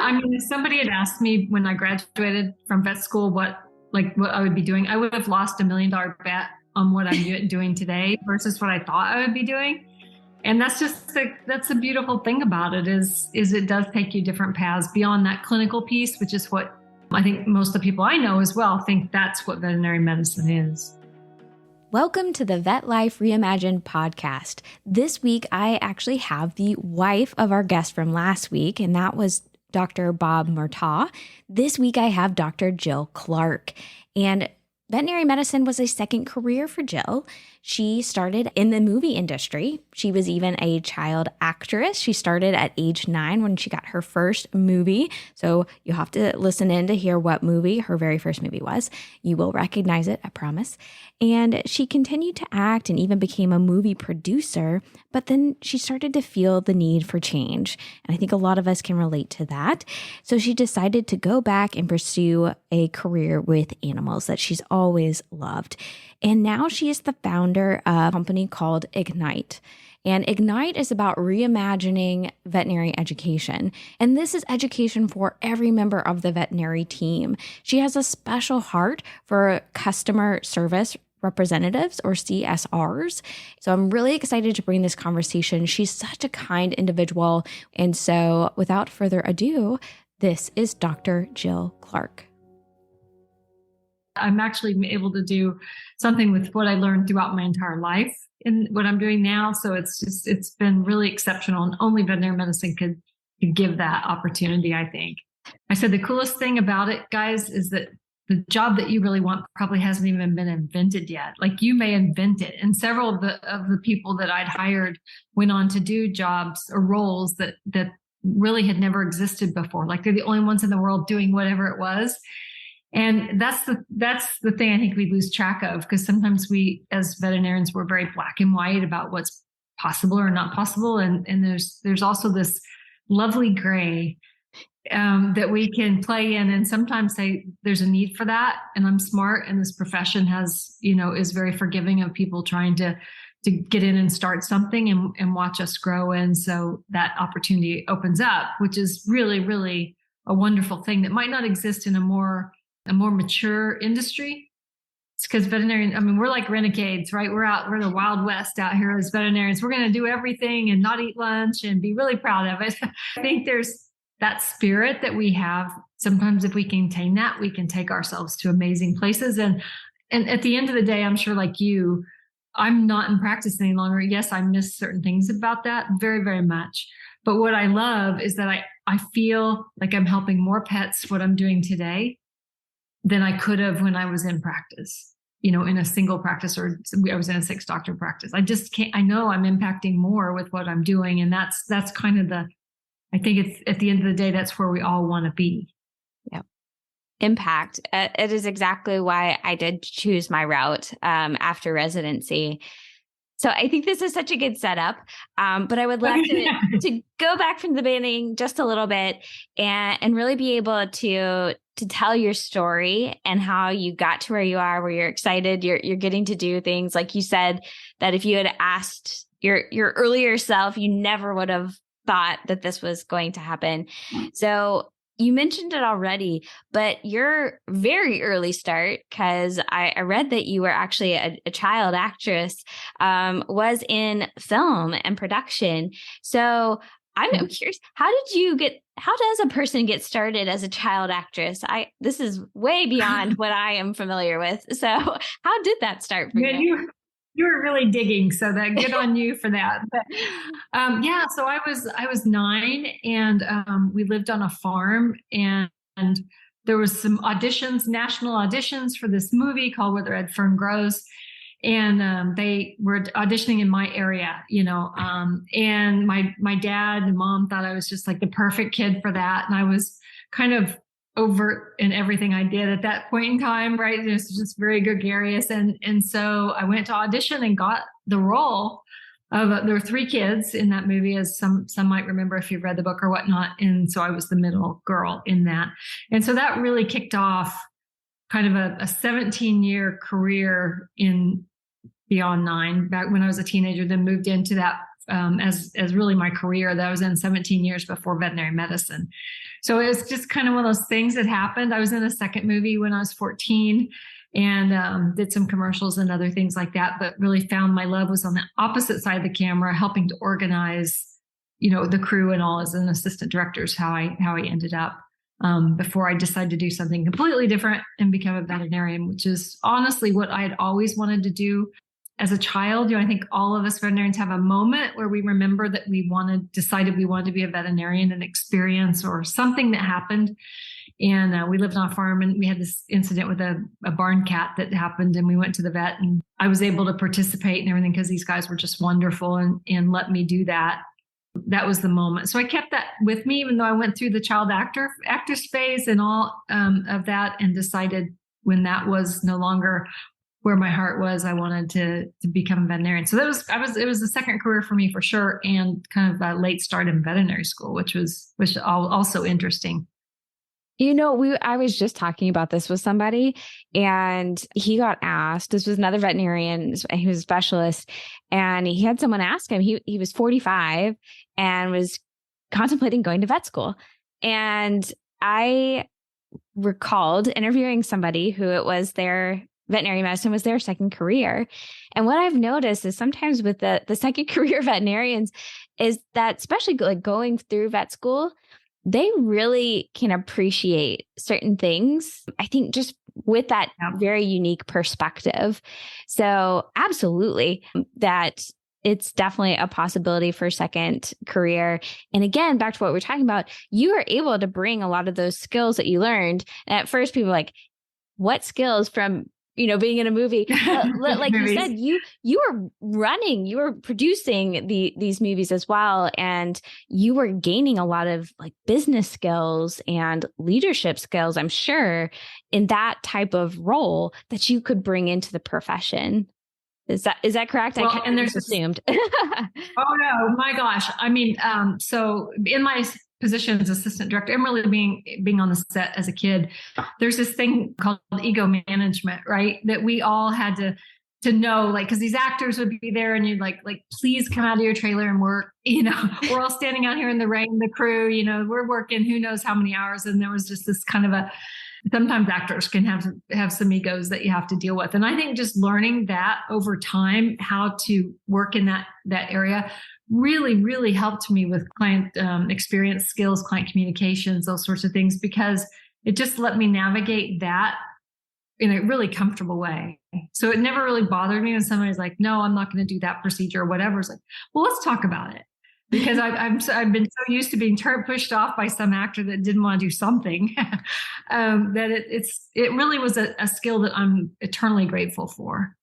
I mean, if somebody had asked me when I graduated from vet school what I would be doing, I would have lost $1 million bet on what I'm doing today versus what I thought I would be doing. And that's that's the beautiful thing about it is it does take you different paths beyond that clinical piece, which is what I think most of the people I know as well think that's what veterinary medicine is. Welcome to the Vet Life Reimagined podcast. This week, I actually have the wife of our guest from last week, and that was Dr. Bob Murtaugh. This week, I have Dr. Jill Clark. And veterinary medicine was a second career for Jill. She started in the movie industry. She was even a child actress. She started at age 9 when she got her first movie. So you have to listen in to hear what movie her very first movie was. You will recognize it, I promise. And she continued to act and even became a movie producer, but then she started to feel the need for change. And I think a lot of us can relate to that. So she decided to go back and pursue a career with animals that she's always loved. And now she is the founder of a company called Ignite. And Ignite is about reimagining veterinary education. And this is education for every member of the veterinary team. She has a special heart for customer service representatives or CSRs. So I'm really excited to bring this conversation. She's such a kind individual. And so without further ado, this is Dr. Jill Clark. I'm actually able to do something with what I learned throughout my entire life in what I'm doing now. So it's been really exceptional, and only veterinary medicine could give that opportunity, I think. I said the coolest thing about it, guys, is that the job that you really want probably hasn't even been invented yet. Like, you may invent it. And several of the people that I'd hired went on to do jobs or roles that really had never existed before. Like, they're the only ones in the world doing whatever it was. And that's the thing I think we lose track of, because sometimes we, as veterinarians, we're very black and white about what's possible or not possible. And there's also this lovely gray that we can play in, and sometimes say there's a need for that. And I'm smart, and this profession is very forgiving of people trying to get in and start something and watch us grow. And so that opportunity opens up, which is really, really a wonderful thing that might not exist in a more mature industry. It's because veterinarians, I mean, we're like renegades, right? We're the Wild West out here as veterinarians. We're going to do everything and not eat lunch and be really proud of it. I think there's that spirit that we have. Sometimes if we contain that, we can take ourselves to amazing places. And at the end of the day, I'm sure, like you, I'm not in practice any longer. Yes, I miss certain things about that very, very much. But what I love is that I feel like I'm helping more pets, what I'm doing today, than I could have when I was in practice, in a single practice, or I was in a 6-doctor practice. I just can't, I know I'm impacting more with what I'm doing. And that's kind of I think it's at the end of the day, that's where we all want to be. Yep. Impact. It is exactly why I did choose my route after residency. So I think this is such a good setup, but I would love to go back from the beginning just a little bit and really be able to tell your story and how you got to where you are, where you're excited, you're getting to do things. Like you said, that if you had asked your earlier self, you never would have thought that this was going to happen. So you mentioned it already, but your very early start, because I read that you were actually a child actress, was in film and production. So I'm curious, how does a person get started as a child actress? This is way beyond what I am familiar with. So how did that start for you? You were really digging, so that good on you for that. But so I was 9, and we lived on a farm, and there was some national auditions for this movie called Where the Red Fern Grows. And they were auditioning in my area, and my dad and mom thought I was just like the perfect kid for that. And I was kind of overt in everything I did at that point in time, right? It was just very gregarious. And so I went to audition and got the role of, there were 3 kids in that movie, as some might remember if you've read the book or whatnot. And so I was the middle girl in that. And so that really kicked off kind of a 17-year career in Beyond 9, back when I was a teenager, then moved into that as really my career that I was in 17 years before veterinary medicine. So it was just kind of one of those things that happened. I was in a second movie when I was 14 and did some commercials and other things like that, but really found my love was on the opposite side of the camera, helping to organize, the crew and all as an assistant director is how I ended up before I decided to do something completely different and become a veterinarian, which is honestly what I had always wanted to do as a child. I think all of us veterinarians have a moment where we remember that decided we wanted to be a veterinarian, an experience or something that happened. And we lived on a farm and we had this incident with a barn cat that happened, and we went to the vet and I was able to participate and everything because these guys were just wonderful and let me do that. That was the moment. So I kept that with me, even though I went through the child actor phase and all of that, and decided when that was no longer where my heart was, I wanted to become a veterinarian. So it was a second career for me for sure, and kind of a late start in veterinary school, which also interesting. I was just talking about this with somebody and he got asked, this was another veterinarian, he was a specialist, and he had someone ask him, he was 45 and was contemplating going to vet school. And I recalled interviewing somebody who it was their veterinary medicine was their second career. And what I've noticed is sometimes with the second career veterinarians is that, especially like going through vet school, they really can appreciate certain things, I think, just with that very unique perspective. So absolutely, that it's definitely a possibility for second career. And again, back to what we're talking about, you are able to bring a lot of those skills that you learned. And at first people were like, what skills from being in a movie, like you said, you were running, you were producing these movies as well. And you were gaining a lot of like business skills and leadership skills, I'm sure, in that type of role that you could bring into the profession. Is that correct? Well, I just assumed. Oh no, my gosh. I mean, so in my position as assistant director, and really being on the set as a kid, there's this thing called ego management, right? That we all had to know, like, because these actors would be there and you'd like, please come out of your trailer and work. We're all standing out here in the rain, the crew, we're working who knows how many hours. And there was just this kind of sometimes actors can have some egos that you have to deal with. And I think just learning that over time, how to work in that area really, really helped me with client experience skills, client communications, those sorts of things, because it just let me navigate that in a really comfortable way. So it never really bothered me when somebody's like, no, I'm not going to do that procedure or whatever. It's like, well, let's talk about it. Because I've been so used to being pushed off by some actor that didn't want to do something that it really was a skill that I'm eternally grateful for.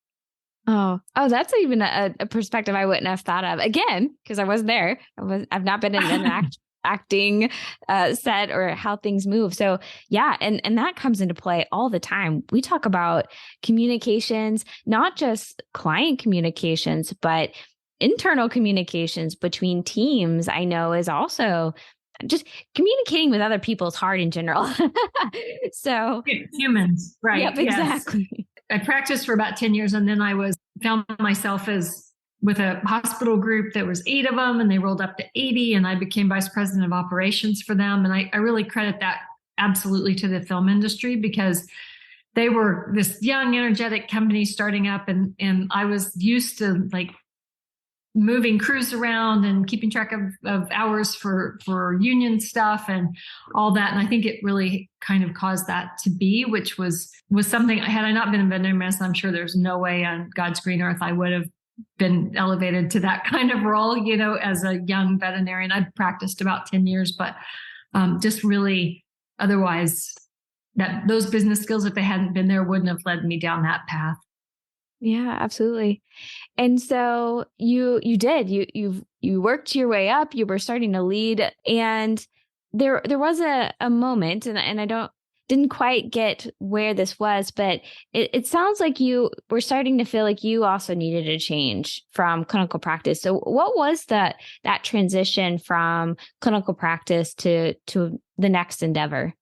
Oh, that's even a perspective I wouldn't have thought of, again, because I wasn't there. I've not been in an acting set or how things move. So yeah, and that comes into play all the time. We talk about communications, not just client communications, but internal communications between teams. I know is also just communicating with other people is hard in general. So humans, right? Yep, exactly. Yes. I practiced for about 10 years and then I found myself with a hospital group that was 8 of them and they rolled up to 80 and I became vice president of operations for them. And I really credit that absolutely to the film industry because they were this young, energetic company starting up and I was used to like moving crews around and keeping track of hours for union stuff and all that. And I think it really kind of caused that to be, which was something, had I not been in veterinary medicine, I'm sure there's no way on God's green earth I would have been elevated to that kind of role, as a young veterinarian. I'd practiced about 10 years, but just really otherwise those business skills, if they hadn't been there, wouldn't have led me down that path. Yeah, absolutely. And so you worked your way up, you were starting to lead, and there was a moment, and I didn't quite get where this was, but it sounds like you were starting to feel like you also needed a change from clinical practice. So what was that transition from clinical practice to the next endeavor?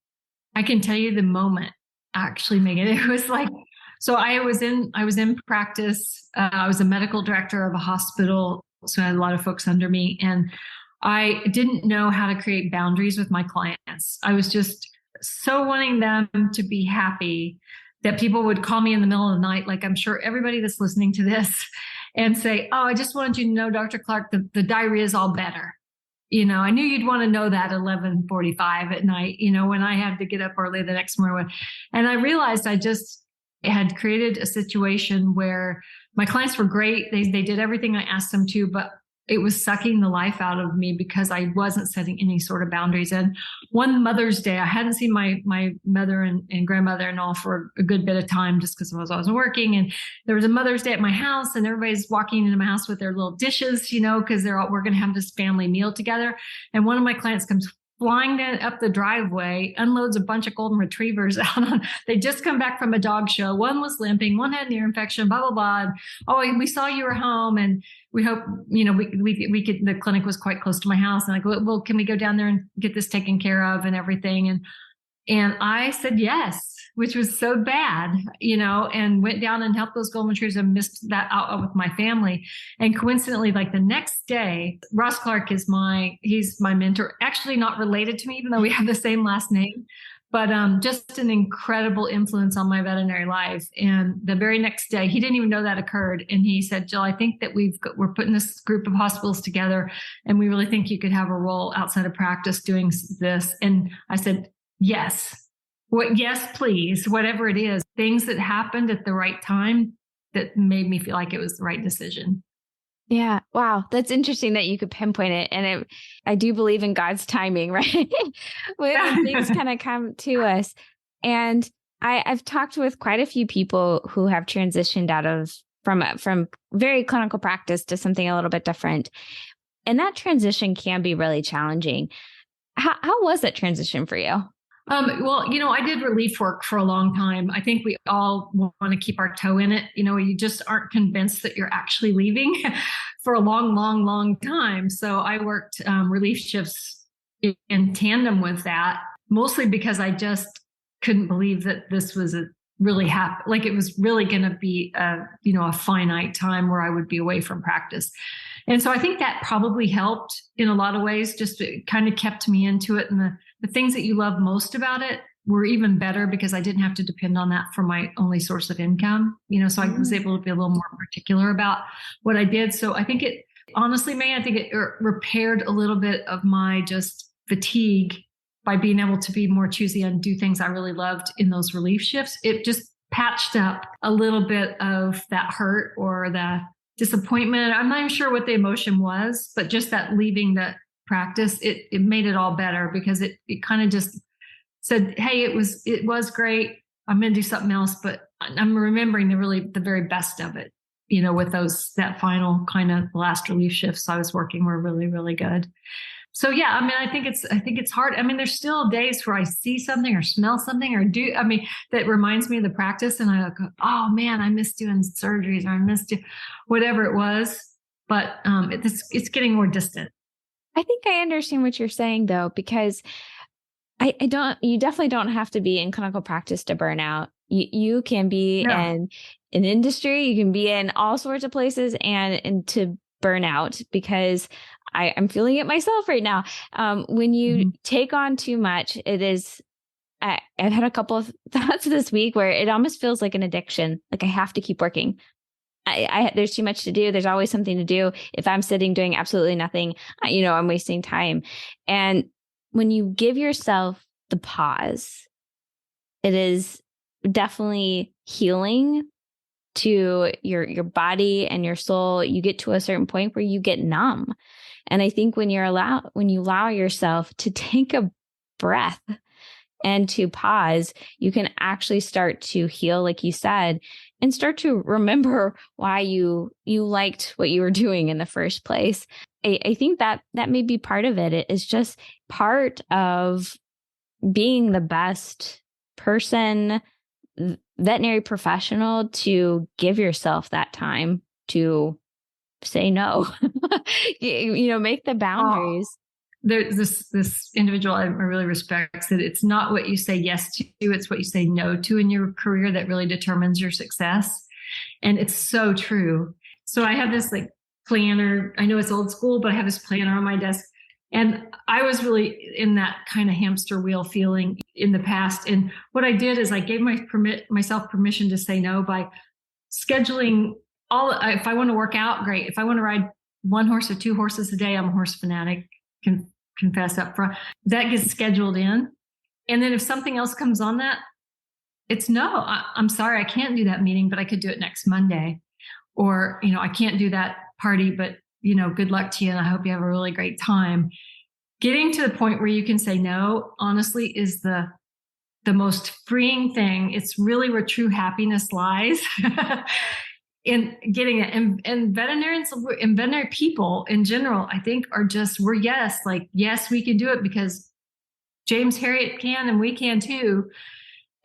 I can tell you the moment, actually, Megan. It was like, so I was in practice. I was a medical director of a hospital So I had a lot of folks under me, and I didn't know how to create boundaries with my clients. I was just so wanting them to be happy that people would call me in the middle of the night, like I'm sure everybody that's listening to this, and say, "Oh, I just wanted you to know, Dr. Clark, the diarrhea is all better." I knew you'd want to know that at 11:45 at night, when I had to get up early the next morning. And I realized I just had created a situation where my clients were great. They did everything I asked them to, but it was sucking the life out of me because I wasn't setting any sort of boundaries. And one Mother's Day, I hadn't seen my mother and grandmother and all for a good bit of time just because I was working. And there was a Mother's Day at my house, and everybody's walking into my house with their little dishes, because we're going to have this family meal together. And one of my clients comes flying up the driveway, unloads a bunch of golden retrievers out on. They just come back from a dog show. One was limping, one had an ear infection, blah, blah, blah. And, "Oh, we saw you were home, and we hope, we could," the clinic was quite close to my house. And I go, "Well, can we go down there and get this taken care of and everything?" And I said yes, which was so bad, and went down and helped those golden retrievers and missed that out with my family. And coincidentally, like the next day, Ross Clark he's my mentor, actually not related to me, even though we have the same last name, but just an incredible influence on my veterinary life. And the very next day, he didn't even know that occurred. And he said, "Jill, I think that we're putting this group of hospitals together, and we really think you could have a role outside of practice doing this." And I said, "Yes. Yes, please." Whatever it is, things that happened at the right time that made me feel like it was the right decision. Yeah. Wow. That's interesting that you could pinpoint it. And I do believe in God's timing, right? When things kind of come to us. And I've talked with quite a few people who have transitioned out of from very clinical practice to something a little bit different. And that transition can be really challenging. How was that transition for you? Well, I did relief work for a long time. I think we all want to keep our toe in it. You just aren't convinced that you're actually leaving for a long, long, long time. So I worked relief shifts in tandem with that, mostly because I just couldn't believe that this was really happen. Like it was really going to be a finite time where I would be away from practice. And so I think that probably helped in a lot of ways, just it kind of kept me into it. And the things that you love most about it were even better because I didn't have to depend on that for my only source of income, so I was able to be a little more particular about what I did. So I think honestly, I think it repaired a little bit of my just fatigue by being able to be more choosy and do things I really loved in those relief shifts. It just patched up a little bit of that hurt or the disappointment. I'm not even sure what the emotion was, but just that leaving the practice, it made it all better because it kind of just said, "Hey, it was great. I'm going to do something else," but I'm remembering the very best of it, with that final kind of last relief shifts I was working were really, really good. So yeah, I think it's hard. There's still days where I see something or smell something or that reminds me of the practice, and I go, "Oh man, I miss doing surgeries," or "I miss whatever it was." But it's getting more distant. I think I understand what you're saying though, because you definitely don't have to be in clinical practice to burn out. You can be in an industry, you can be in all sorts of places and to burn out, because I'm feeling it myself right now. When you take on too much, it is, I've had a couple of thoughts this week where it almost feels like an addiction. Like I have to keep working. There's too much to do. There's always something to do. If I'm sitting doing absolutely nothing, I'm wasting time. And when you give yourself the pause, it is definitely healing to your body and your soul. You get to a certain point where you get numb. And I think when you allow yourself to take a breath and to pause, you can actually start to heal, like you said, and start to remember why you liked what you were doing in the first place. I think that may be part of it. It is just part of being the best person, veterinary professional, to give yourself that time to say no, make the boundaries. There's this individual I really respect said it's not what you say yes to, it's what you say no to in your career that really determines your success. And it's so true. So I have this planner. I know it's old school, but I have this planner on my desk. And I was really in that kind of hamster wheel feeling in the past. And what I did is I gave myself permission to say no by scheduling if I want to work out, great. If I want to ride one horse or two horses a day, I'm a horse fanatic, can confess up front. That gets scheduled in. And then if something else comes on that, it's no, I'm sorry, I can't do that meeting, but I could do it next Monday. Or, I can't do that party, but, good luck to you. And I hope you have a really great time. Getting to the point where you can say no, honestly, is the most freeing thing. It's really where true happiness lies in getting it. And veterinarians and veterinary people in general, I think yes, we can do it because James Harriet can, and we can too.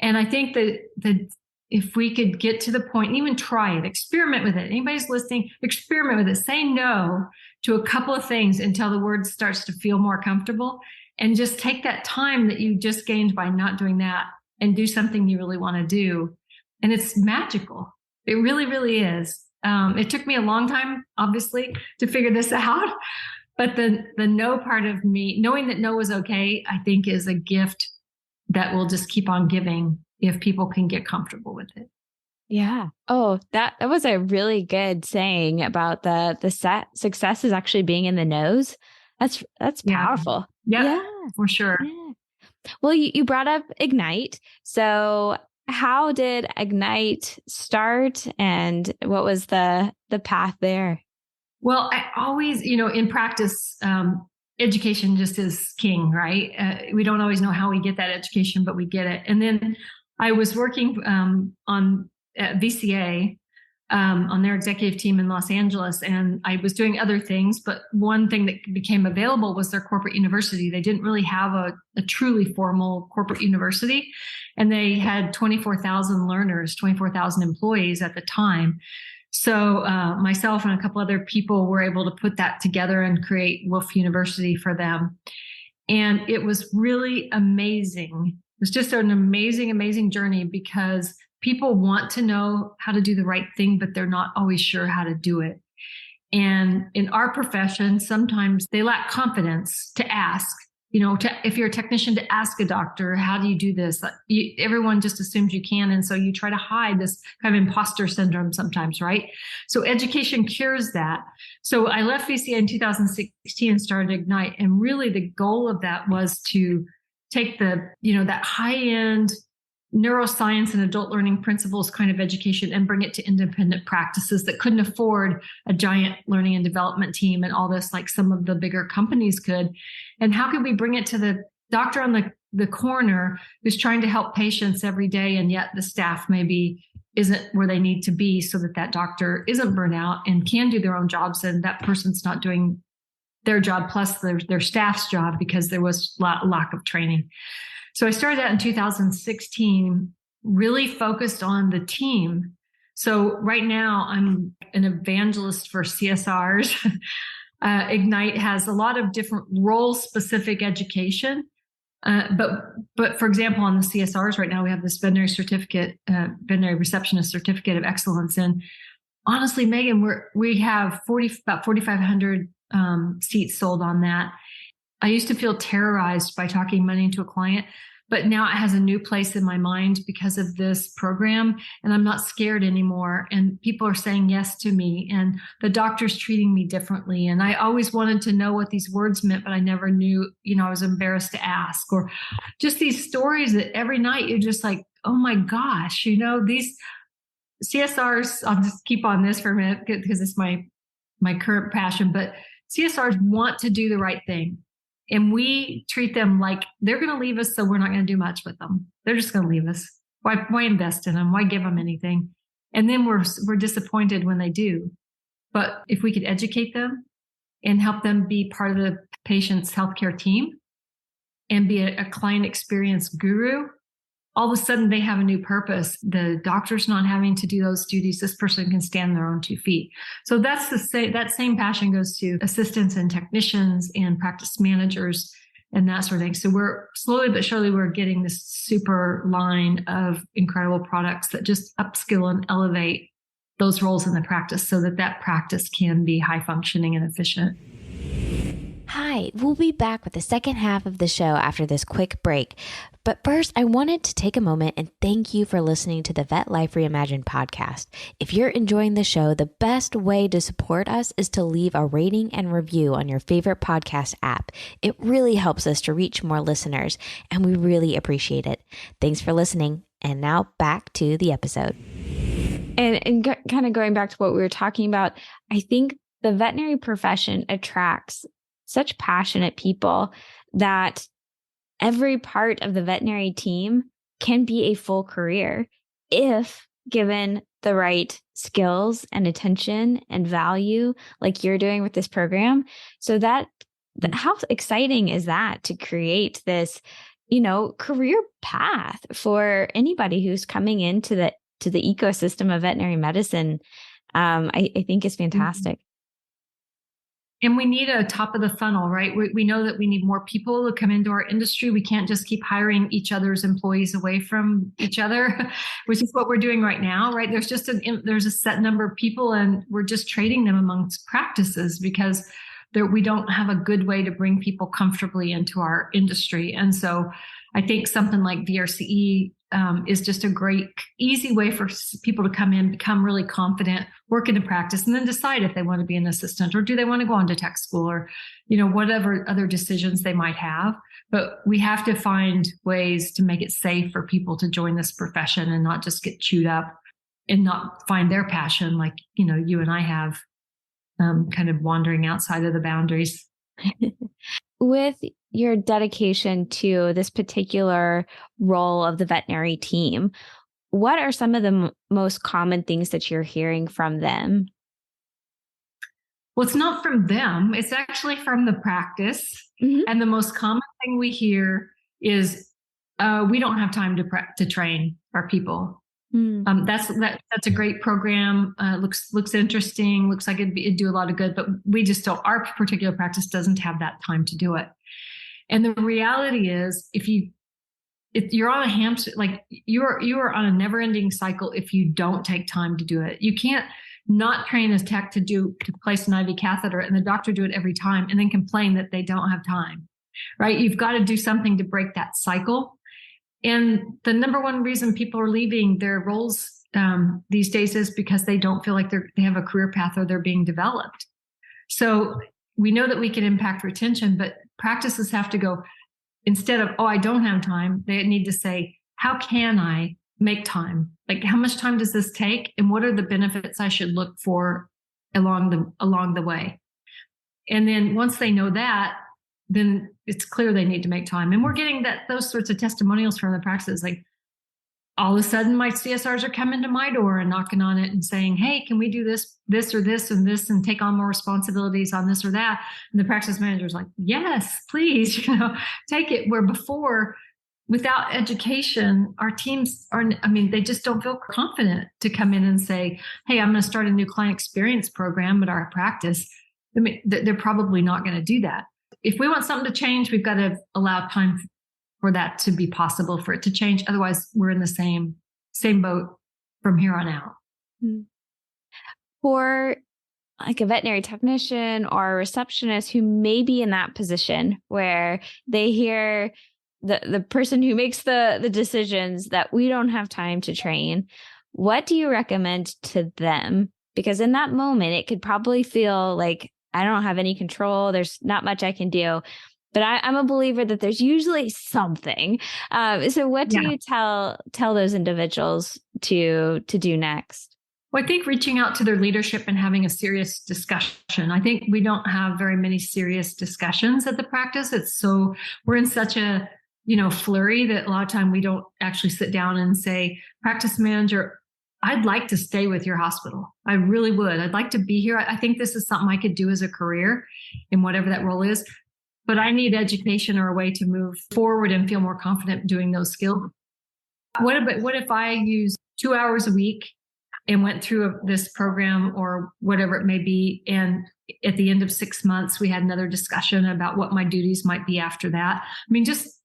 And I think that if we could get to the point and even try it, experiment with it. Anybody's listening, experiment with it. Say no to a couple of things until the word starts to feel more comfortable. And just take that time that you just gained by not doing that and do something you really want to do. And it's magical. It really, really is. It took me a long time, obviously, to figure this out. But the no part of me, knowing that no was okay, I think is a gift that will just keep on giving if people can get comfortable with it. Yeah. Oh, that was a really good saying about the success is actually being in the nose. That's powerful. Yeah, for sure. Yeah. Well, you brought up Ignite. So how did Ignite start, and what was the path there? Well, I always, in practice, education just is king, right? We don't always know how we get that education, but we get it. And then I was working on VCA on their executive team in Los Angeles, and I was doing other things. But one thing that became available was their corporate university. They didn't really have a truly formal corporate university, and they had 24,000 learners, 24,000 employees at the time. So myself and a couple other people were able to put that together and create Wolf University for them. And it was really amazing. It was just an amazing, amazing journey because people want to know how to do the right thing, but they're not always sure how to do it. And in our profession, sometimes they lack confidence to ask. If you're a technician, to ask a doctor, how do you do this? Everyone just assumes you can. And so you try to hide this kind of imposter syndrome sometimes, right? So education cures that. So I left VCA in 2016 and started Ignite. And really the goal of that was to take that high-end neuroscience and adult learning principles kind of education and bring it to independent practices that couldn't afford a giant learning and development team and all this like some of the bigger companies could. And how could we bring it to the doctor on the corner who's trying to help patients every day, and yet the staff maybe isn't where they need to be, so that doctor isn't burnt out and can do their own jobs, and that person's not doing their job plus their staff's job because there was lack of training. So I started that in 2016, really focused on the team. So right now I'm an evangelist for CSRs. Ignite has a lot of different role-specific education. But for example, on the CSRs right now, we have this veterinary receptionist certificate of excellence. And honestly, Megan, we have about 4,500 seats sold on that. I used to feel terrorized by talking money to a client, but now it has a new place in my mind because of this program, and I'm not scared anymore. And people are saying yes to me, and the doctor's treating me differently. And I always wanted to know what these words meant, but I never knew, I was embarrassed to ask, or just these stories that every night you're just like, oh my gosh, these CSRs, I'll just keep on this for a minute because it's my current passion, but CSRs want to do the right thing. And we treat them like they're going to leave us, so we're not going to do much with them. They're just going to leave us. Why invest in them? Why give them anything? And then we're disappointed when they do. But if we could educate them and help them be part of the patient's healthcare team and be a client experience guru, all of a sudden they have a new purpose. The doctor's not having to do those duties. This person can stand on their own 2 feet. So that same passion goes to assistants and technicians and practice managers and that sort of thing. So we're slowly but surely, we're getting this super line of incredible products that just upskill and elevate those roles in the practice so that that practice can be high functioning and efficient. Hi, we'll be back with the second half of the show after this quick break. But first, I wanted to take a moment and thank you for listening to the Vet Life Reimagined podcast. If you're enjoying the show, the best way to support us is to leave a rating and review on your favorite podcast app. It really helps us to reach more listeners, and we really appreciate it. Thanks for listening. And now back to the episode. And kind of going back to what we were talking about, I think the veterinary profession attracts such passionate people that every part of the veterinary team can be a full career if given the right skills and attention and value, like you're doing with this program. So how exciting is that to create this, career path for anybody who's coming into the ecosystem of veterinary medicine? I think is fantastic. And we need a top of the funnel, right? We know that we need more people to come into our industry. We can't just keep hiring each other's employees away from each other, which is what we're doing right now, right? There's a set number of people, and we're just trading them amongst practices because we don't have a good way to bring people comfortably into our industry. And so I think something like VRCE is just a great, easy way for people to come in, become really confident, work in a practice, and then decide if they want to be an assistant or do they want to go on to tech school or, whatever other decisions they might have. But we have to find ways to make it safe for people to join this profession and not just get chewed up and not find their passion like, you and I have, kind of wandering outside of the boundaries. With your dedication to this particular role of the veterinary team, what are some of the most common things that you're hearing from them? Well, it's not from them. It's actually from the practice. Mm-hmm. And the most common thing we hear is, we don't have time to train our people. That's a great program. Looks interesting. Looks like it'd do a lot of good, but we just don't. Our particular practice doesn't have that time to do it. And the reality is, if you're on a hamster, like you are on a never-ending cycle if you don't take time to do it. You can't not train as tech to place an IV catheter and the doctor do it every time and then complain that they don't have time, right? You've got to do something to break that cycle. And the number one reason people are leaving their roles these days is because they don't feel like they have a career path or they're being developed. So we know that we can impact retention, but practices have to go, instead of, I don't have time, they need to say, how can I make time? Like, how much time does this take? And what are the benefits I should look for along the way? And then once they know that, then it's clear they need to make time. And we're getting those sorts of testimonials from the practices. Like, all of a sudden my CSRs are coming to my door and knocking on it and saying, hey, can we do this or this and this and take on more responsibilities on this or that? And the practice manager's like, yes, please, take it. Where before, without education, our teams they just don't feel confident to come in and say, hey, I'm going to start a new client experience program at our practice. They're probably not going to do that. If we want something to change, we've got to allow time for that to be possible, for it to change. Otherwise, we're in the same boat from here on out. For like a veterinary technician or a receptionist who may be in that position where they hear the person who makes the decisions that we don't have time to train, what do you recommend to them? Because in that moment, it could probably feel like I don't have any control. There's not much I can do. But I'm a believer that there's usually something. So what do you tell those individuals to do next? Well, I think reaching out to their leadership and having a serious discussion. I think we don't have very many serious discussions at the practice. We're in such a, flurry that a lot of time we don't actually sit down and say, practice manager, I'd like to stay with your hospital. I really would. I'd like to be here. I think this is something I could do as a career in whatever that role is. But I need education or a way to move forward and feel more confident doing those skills. What if I use 2 hours a week and went through this program or whatever it may be, and at the end of 6 months, we had another discussion about what my duties might be after that? Just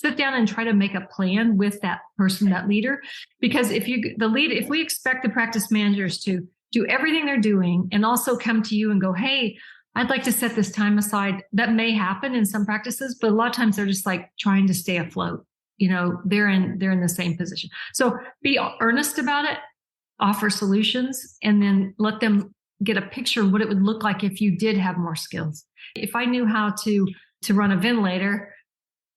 sit down and try to make a plan with that person, that leader. Because if we expect the practice managers to do everything they're doing and also come to you and go, hey, I'd like to set this time aside. That may happen in some practices, but a lot of times they're just like trying to stay afloat. They're in the same position. So be earnest about it, offer solutions, and then let them get a picture of what it would look like if you did have more skills. If I knew how to run a ventilator,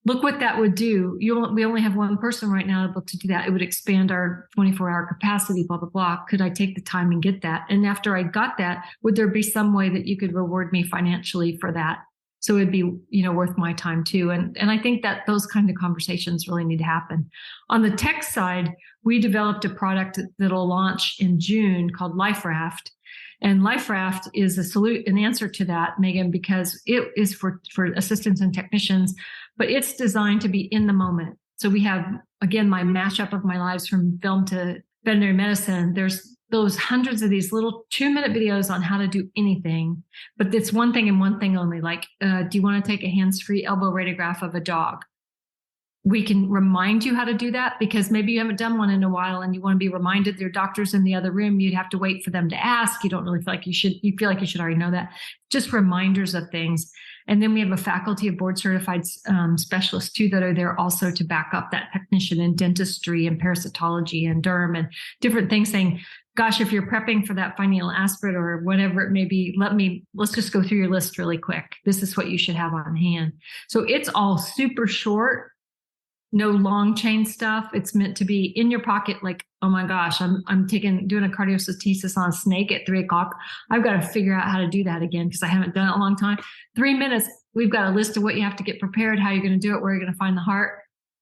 look what that would do. We only have one person right now able to do that. It would expand our 24-hour capacity, blah, blah, blah. Could I take the time and get that? And after I got that, would there be some way that you could reward me financially for that? So it'd be, worth my time too. And I think that those kind of conversations really need to happen. On the tech side, we developed a product that'll launch in June called LifeRaft. And LifeRaft is an answer to that, Megan, because it is for assistants and technicians, but it's designed to be in the moment. So we have, again, my mashup of my lives from film to veterinary medicine. There's those hundreds of these little 2-minute videos on how to do anything, but it's one thing and one thing only. Like, do you want to take a hands-free elbow radiograph of a dog? We can remind you how to do that because maybe you haven't done one in a while and you want to be reminded. There are doctors in the other room. You'd have to wait for them to ask. You don't really feel like you should. You feel like you should already know that. Just reminders of things. And then we have a faculty of board certified specialists too that are there also to back up that technician in dentistry and parasitology and derm and different things, saying, gosh, if you're prepping for that fine-needle aspirate or whatever it may be, let's just go through your list really quick. This is what you should have on hand. So it's all super short. No long chain stuff. It's meant to be in your pocket. Like, oh my gosh, I'm doing a cardiocentesis on a snake at 3:00. I've got to figure out how to do that again because I haven't done it in a long time. 3 minutes. We've got a list of what you have to get prepared, how you're going to do it, where you're going to find the heart.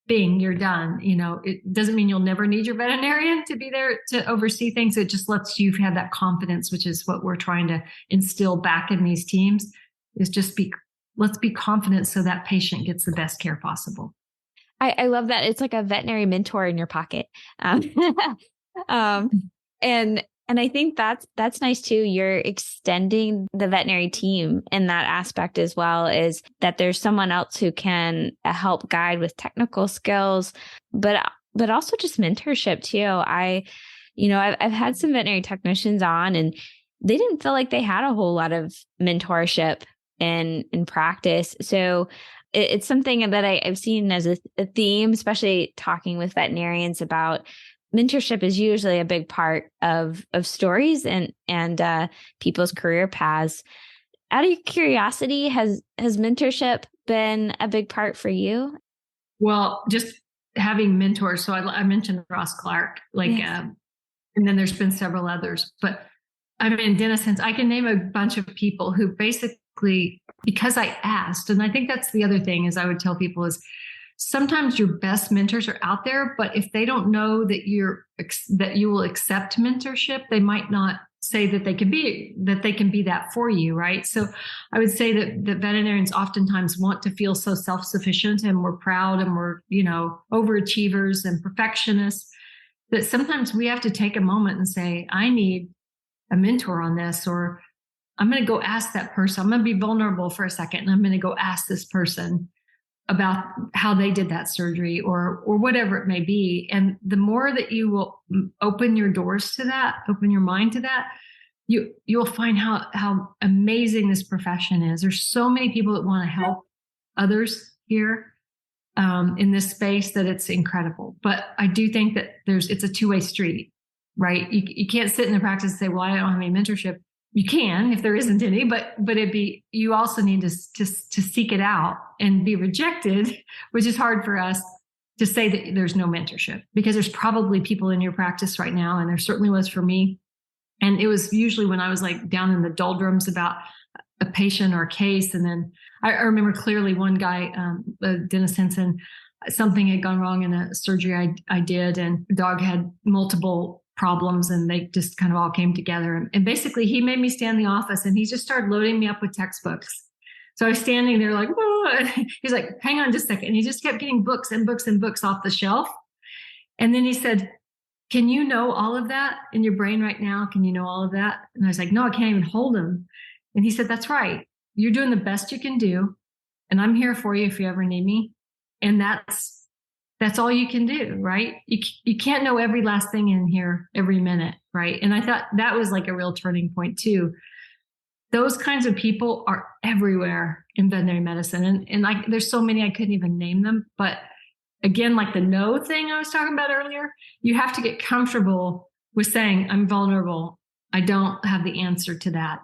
Bing, you're done. It doesn't mean you'll never need your veterinarian to be there to oversee things. It just lets you have that confidence, which is what we're trying to instill back in these teams. Is just let's be confident so that patient gets the best care possible. I love that. It's like a veterinary mentor in your pocket. And I think that's nice too. You're extending the veterinary team in that aspect as well, is that there's someone else who can help guide with technical skills, but also just mentorship too. I've had some veterinary technicians on and they didn't feel like they had a whole lot of mentorship in practice. So it's something that I've seen as a theme, especially talking with veterinarians about mentorship is usually a big part of stories and people's career paths. Out of curiosity, has mentorship been a big part for you? Well, just having mentors. So I mentioned Ross Clark, yes. And then there's been several others, but I mean, in a sense, I can name a bunch of people who basically, because I asked, and I think that's the other thing is I would tell people is sometimes your best mentors are out there, but if they don't know that you will accept mentorship, they might not say that they can be that for you, right? So I would say that veterinarians oftentimes want to feel so self-sufficient and we're proud and we're, overachievers and perfectionists that sometimes we have to take a moment and say, I need a mentor on this, or I'm going to go ask that person. I'm going to be vulnerable for a second and I'm going to go ask this person about how they did that surgery or whatever it may be. And the more that you will open your doors to that, open your mind to that, you'll find how amazing this profession is. There's so many people that want to help others here in this space that it's incredible. But I do think that it's a two-way street, right? You can't sit in the practice and say, well, I don't have any mentorship. You can if there isn't any, but you also need to seek it out and be rejected, which is hard for us to say that there's no mentorship because there's probably people in your practice right now. And there certainly was for me. And it was usually when I was like down in the doldrums about a patient or a case. And then I remember clearly one guy, Dennis Henson, something had gone wrong in a surgery I did, and the dog had multiple problems and they just kind of all came together. And basically he made me stand in the office and he just started loading me up with textbooks. So I was standing there like, whoa. He's like, hang on just a second. And he just kept getting books and books and books off the shelf. And then he said, can you know all of that in your brain right now? Can you know all of that? And I was like, no, I can't even hold them. And he said, that's right. You're doing the best you can do. And I'm here for you if you ever need me. And that's all you can do, right? You can't know every last thing in here every minute, right? And I thought that was like a real turning point too. Those kinds of people are everywhere in veterinary medicine. And like, there's so many, I couldn't even name them. But again, like the no thing I was talking about earlier, you have to get comfortable with saying, I'm vulnerable. I don't have the answer to that.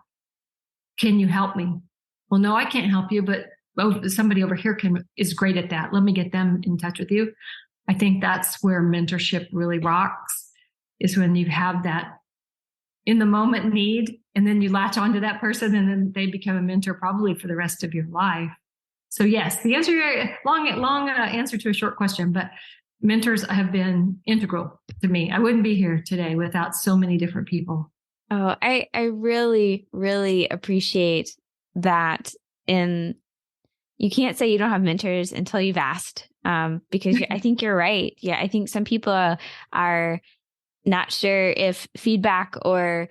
Can you help me? Well, no, I can't help you, but somebody over here is great at that. Let me get them in touch with you. I think that's where mentorship really rocks, is when you have that in the moment need, and then you latch onto that person, and then they become a mentor probably for the rest of your life. So yes, the answer, long answer to a short question, but mentors have been integral to me. I wouldn't be here today without so many different people. Oh, I really, really appreciate that. You can't say you don't have mentors until you've asked, because I think you're right. Yeah, I think some people are not sure if feedback or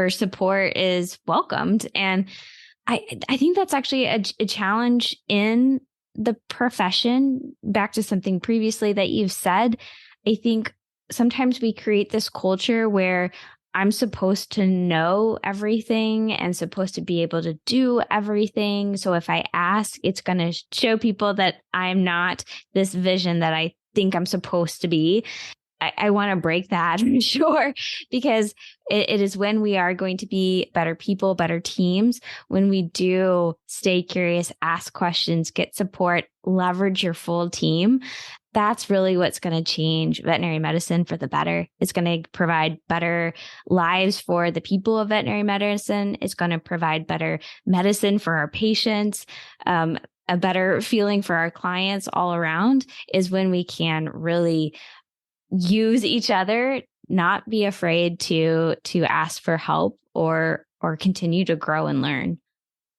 support is welcomed, and I think that's actually a challenge in the profession. Back to something previously that you've said, I think sometimes we create this culture where I'm supposed to know everything and supposed to be able to do everything. So if I ask, it's going to show people that I'm not this vision that I think I'm supposed to be. I want to break that for sure, because it is when we are going to be better people, better teams, when we do stay curious, ask questions, get support, leverage your full team. That's really what's going to change veterinary medicine for the better. It's going to provide better lives for the people of veterinary medicine. It's going to provide better medicine for our patients, a better feeling for our clients all around, is when we can really use each other, not be afraid to ask for help or continue to grow and learn.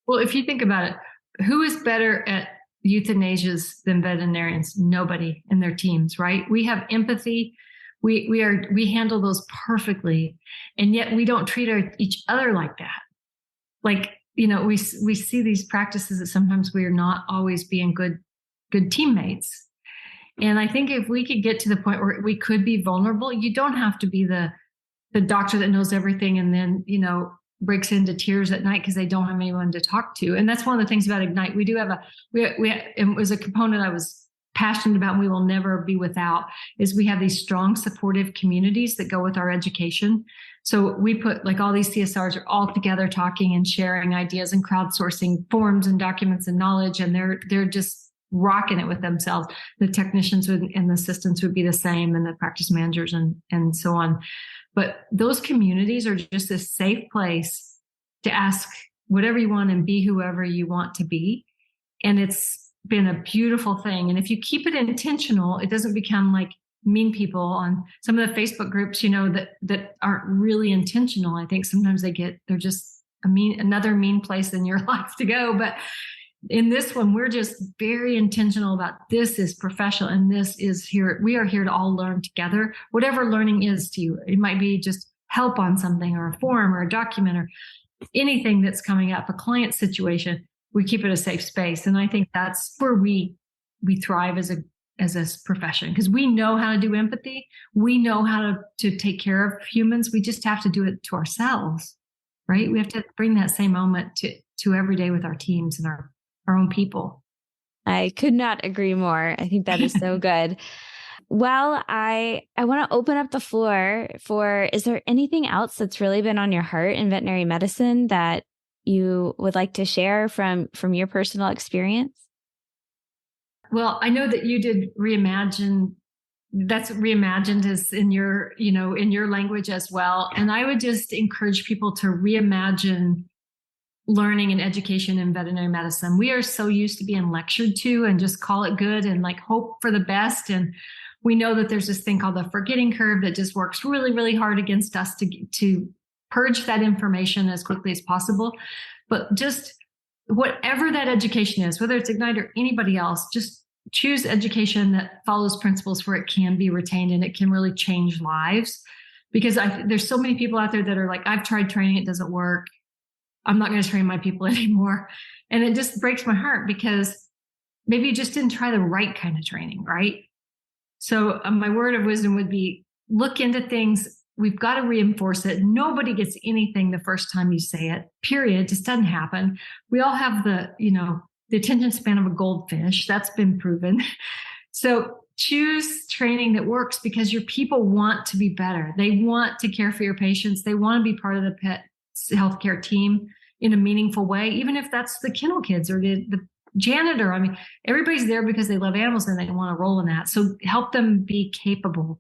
Well, if you think about it, who is better at euthanasias than veterinarians? Nobody in their teams, right? We have empathy. We handle those perfectly. And yet we don't treat each other like that. Like, we see these practices that sometimes we are not always being good teammates. And I think if we could get to the point where we could be vulnerable, you don't have to be the doctor that knows everything and then, breaks into tears at night because they don't have anyone to talk to. And that's one of the things about Ignite. We do have it was a component I was passionate about and we will never be without, is we have these strong supportive communities that go with our education. So we put like all these CSRs are all together talking and sharing ideas and crowdsourcing forms and documents and knowledge. And they're just rocking it with themselves. The technicians and the assistants would be the same, and the practice managers and so on. But those communities are just a safe place to ask whatever you want and be whoever you want to be. And it's been a beautiful thing. And if you keep it intentional, it doesn't become like mean people on some of the Facebook groups, that aren't really intentional. I think sometimes they're just another mean place in your life to go. But in this one, we're just very intentional about this is professional and this is here. We are here to all learn together, whatever learning is to you. It might be just help on something or a form or a document or anything that's coming up, a client situation. We keep it a safe space. And I think that's where we thrive as a profession, because we know how to do empathy. We know how to take care of humans. We just have to do it to ourselves, right? We have to bring that same moment to every day with our teams and our own people. I could not agree more. I think that is so good. Well, I want to open up the floor is there anything else that's really been on your heart in veterinary medicine that you would like to share from your personal experience? Well, I know that you did Reimagine. That's reimagined is in your language as well. And I would just encourage people to reimagine learning and education in veterinary medicine. We are so used to being lectured to and just call it good and like hope for the best. And we know that there's this thing called the forgetting curve that just works really, really hard against us to purge that information as quickly as possible. But just whatever that education is, whether it's Ignite or anybody else, just choose education that follows principles where it can be retained and it can really change lives. Because there's so many people out there that are like, I've tried training, it doesn't work. I'm not going to train my people anymore. And it just breaks my heart because maybe you just didn't try the right kind of training, right? So my word of wisdom would be look into things. We've got to reinforce it. Nobody gets anything the first time you say it, period. It just doesn't happen. We all have the attention span of a goldfish. That's been proven. So choose training that works because your people want to be better. They want to care for your patients. They want to be part of the pet healthcare team in a meaningful way, even if that's the kennel kids or the janitor. I mean, everybody's there because they love animals and they want to roll in that. So help them be capable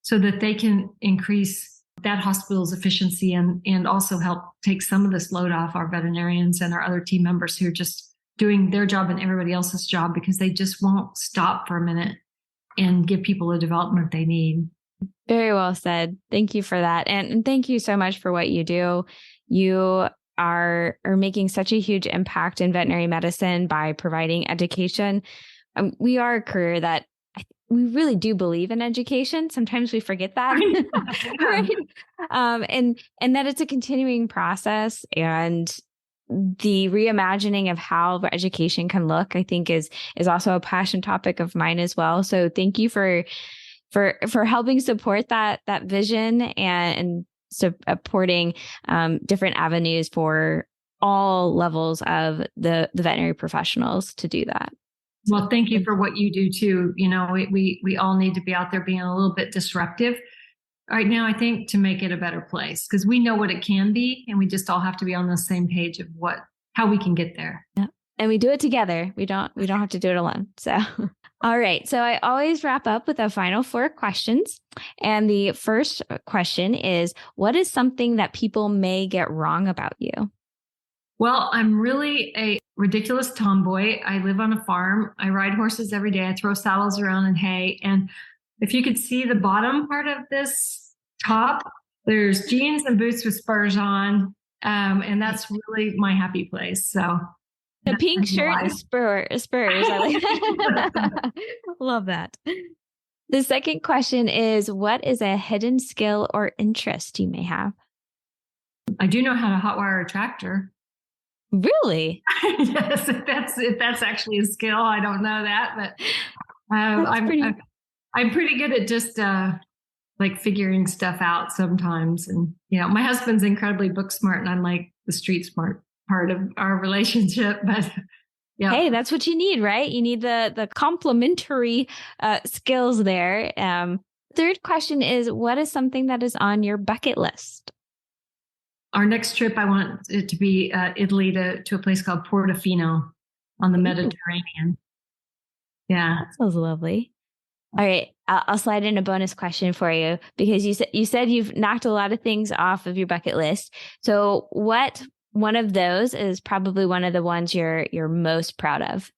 so that they can increase that hospital's efficiency and also help take some of this load off our veterinarians and our other team members who are just doing their job and everybody else's job because they just won't stop for a minute and give people the development they need. Very well said. Thank you for that. And thank you so much for what you do. You are making such a huge impact in veterinary medicine by providing education. We are a career that we really do believe in education. Sometimes we forget that, right? And that it's a continuing process, and the reimagining of how education can look, I think, is also a passion topic of mine as well. So thank you for helping support that vision and supporting different avenues for all levels of the veterinary professionals to do that. Well, thank you for what you do too. We all need to be out there being a little bit disruptive right now, I think, to make it a better place, because we know what it can be, and we just all have to be on the same page of how we can get there. Yeah. And we do it together. We don't have to do it alone. So, all right. So I always wrap up with the final 4 questions. And the first question is, what is something that people may get wrong about you? Well, I'm really a ridiculous tomboy. I live on a farm. I ride horses every day. I throw saddles around in hay. And if you could see the bottom part of this top, there's jeans and boots with spurs on. And that's really my happy place. So the pink shirt and spurs. I like that. Love that. The second question is, what is a hidden skill or interest you may have? I do know how to hotwire a tractor. Really? Yes, if that's actually a skill. I don't know that, but I'm pretty good at just like figuring stuff out sometimes. And my husband's incredibly book smart, and I'm like the street smart part of our relationship. But yeah, hey, that's what you need, right? You need the complementary skills there. Third question is, what is something that is on your bucket list? Our next trip, I want it to be Italy to a place called Portofino on the Mediterranean. Yeah. That sounds lovely. All right. I'll slide in a bonus question for you, because you said you've knocked a lot of things off of your bucket list. So what one of those is probably one of the ones you're most proud of?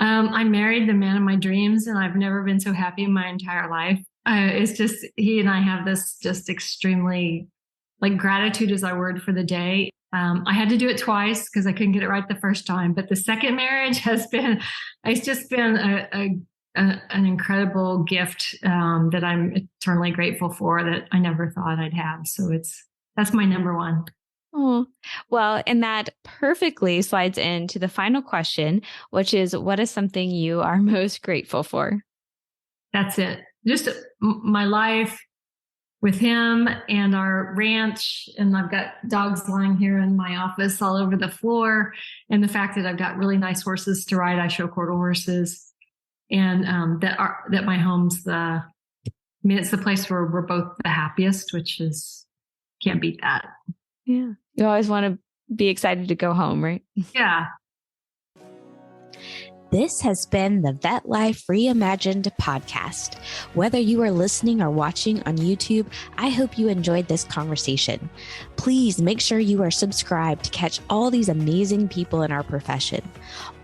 I married the man of my dreams, and I've never been so happy in my entire life. It's just, he and I have this just extremely, like, gratitude is our word for the day. I had to do it twice because I couldn't get it right the first time. But the second marriage it's just been an incredible gift that I'm eternally grateful for, that I never thought I'd have. So that's my number one. Oh, well, and that perfectly slides into the final question, which is, what is something you are most grateful for? That's it. Just my life with him and our ranch. And I've got dogs lying here in my office all over the floor. And the fact that I've got really nice horses to ride. I show quarter horses. And that my home's it's the place where we're both the happiest, which is, can't beat that. Yeah. You always want to be excited to go home, right? Yeah. This has been the Vet Life Reimagined podcast. Whether you are listening or watching on YouTube, I hope you enjoyed this conversation. Please make sure you are subscribed to catch all these amazing people in our profession.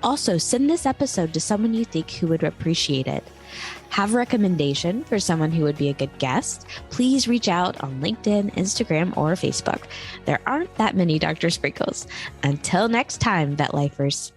Also, send this episode to someone you think who would appreciate it. Have a recommendation for someone who would be a good guest? Please reach out on LinkedIn, Instagram, or Facebook. There aren't that many Dr. Sprinkles. Until next time, Vet Lifers.